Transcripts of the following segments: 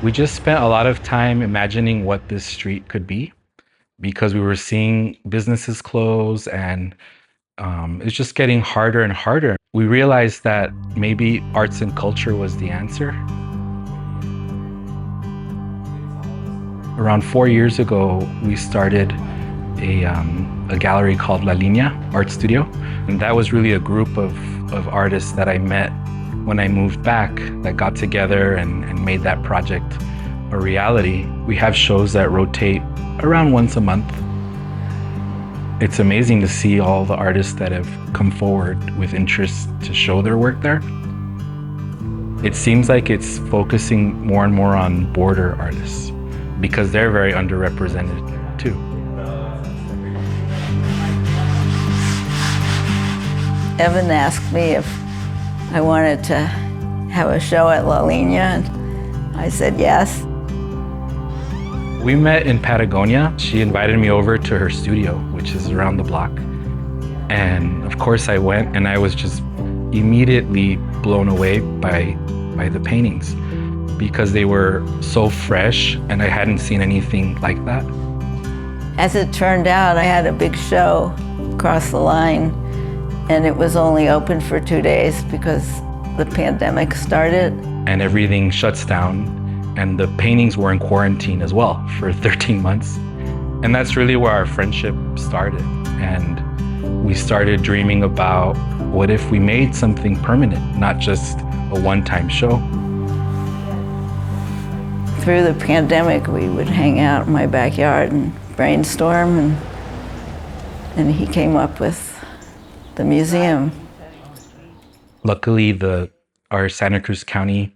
We just spent a lot of time imagining what this street could be because we were seeing businesses close and it's just getting harder and harder. We realized that maybe arts and culture was the answer. Around 4 years ago, we started a gallery called Lilianna Art Studio. And that was really a group of artists that I met when I moved back that got together and made that project a reality. We have shows that rotate around once a month. It's amazing to see all the artists that have come forward with interest to show their work there. It seems like it's focusing more and more on border artists because they're very underrepresented too. Evan asked me if I wanted to have a show at Lilianna, and I said yes. We met in Patagonia. She invited me over to her studio, which is around the block. And of course I went, and I was just immediately blown away by the paintings because they were so fresh and I hadn't seen anything like that. As it turned out, I had a big show across the line, and it was only open for 2 days because the pandemic started. And everything shuts down, and the paintings were in quarantine as well for 13 months. And that's really where our friendship started. And we started dreaming about what if we made something permanent, not just a one-time show. Through the pandemic, we would hang out in my backyard and brainstorm, and he came up with the museum. Luckily, our Santa Cruz County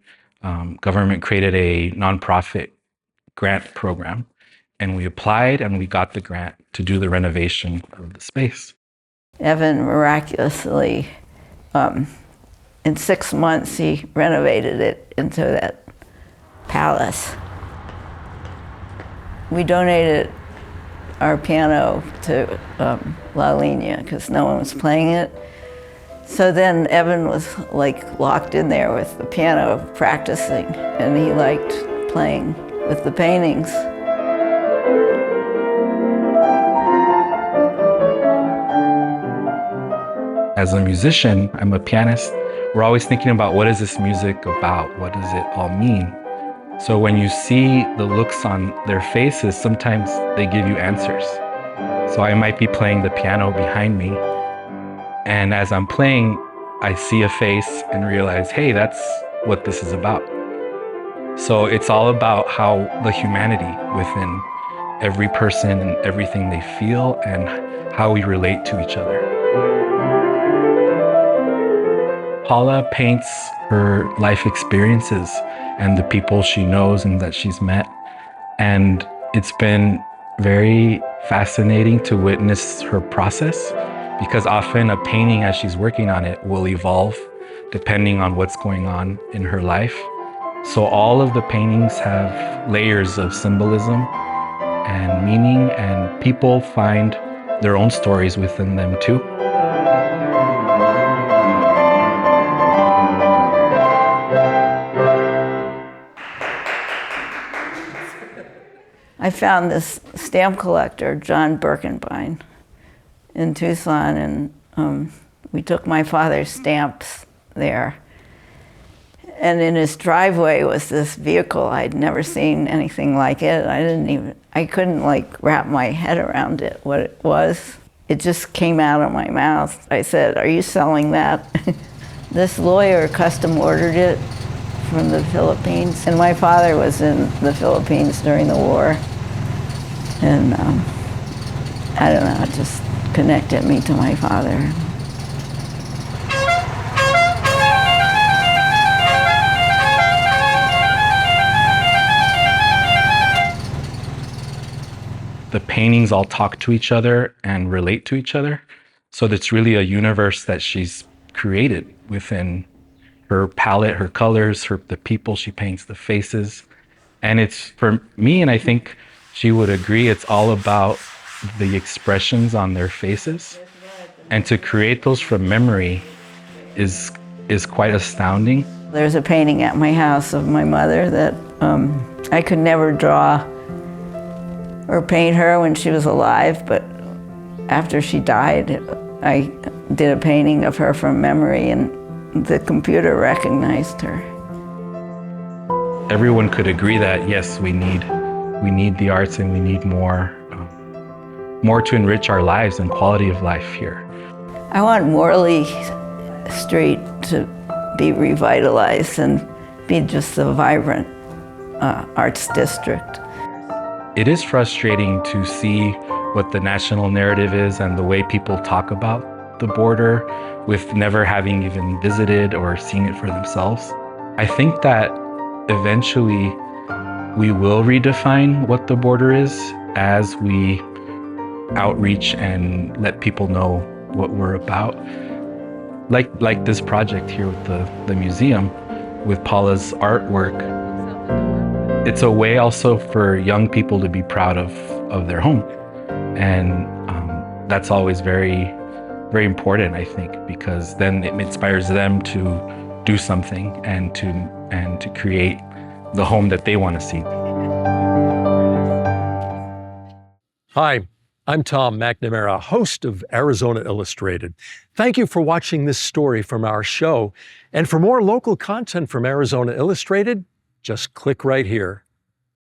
government created a nonprofit grant program, and we applied and we got the grant to do the renovation of the space. Evan miraculously, in 6 months, he renovated it into that palace. We donated our piano to Lilianna because no one was playing it. So then Evan was like locked in there with the piano practicing, and he liked playing with the paintings. As a musician, I'm a pianist. We're always thinking about what is this music about? What does it all mean? So when you see the looks on their faces, sometimes they give you answers. So I might be playing the piano behind me, and as I'm playing, I see a face and realize, hey, that's what this is about. So it's all about how the humanity within every person and everything they feel and how we relate to each other. Paula paints her life experiences and the people she knows and that she's met. And it's been very fascinating to witness her process because often a painting as she's working on it will evolve depending on what's going on in her life. So all of the paintings have layers of symbolism and meaning, and people find their own stories within them too. I found this stamp collector, John Birkenbein, in Tucson, and we took my father's stamps there. And in his driveway was this vehicle. I'd never seen anything like it. I couldn't like wrap my head around it, what it was. It just came out of my mouth. I said, "Are you selling that?" This lawyer custom ordered it from the Philippines. And my father was in the Philippines during the war. And I don't know, it just connected me to my father. The paintings all talk to each other and relate to each other. So it's really a universe that she's created within her palette, her colors, the people she paints, the faces. And it's, for me, and I think she would agree, it's all about the expressions on their faces. And to create those from memory is quite astounding. There's a painting at my house of my mother that I could never draw or paint her when she was alive, but after she died, I did a painting of her from memory, and the computer recognized her. Everyone could agree that yes, we need the arts, and we need more to enrich our lives and quality of life here. I want Morley Street to be revitalized and be just a vibrant arts district. It is frustrating to see what the national narrative is and the way people talk about the border with never having even visited or seen it for themselves. I think that eventually we will redefine what the border is as we outreach and let people know what we're about. Like this project here with the museum, with Paula's artwork. It's a way also for young people to be proud of their home. And that's always very, very important, I think, because then it inspires them to do something and to create the home that they want to see. Hi, I'm Tom McNamara, host of Arizona Illustrated. Thank you for watching this story from our show. And for more local content from Arizona Illustrated, just click right here.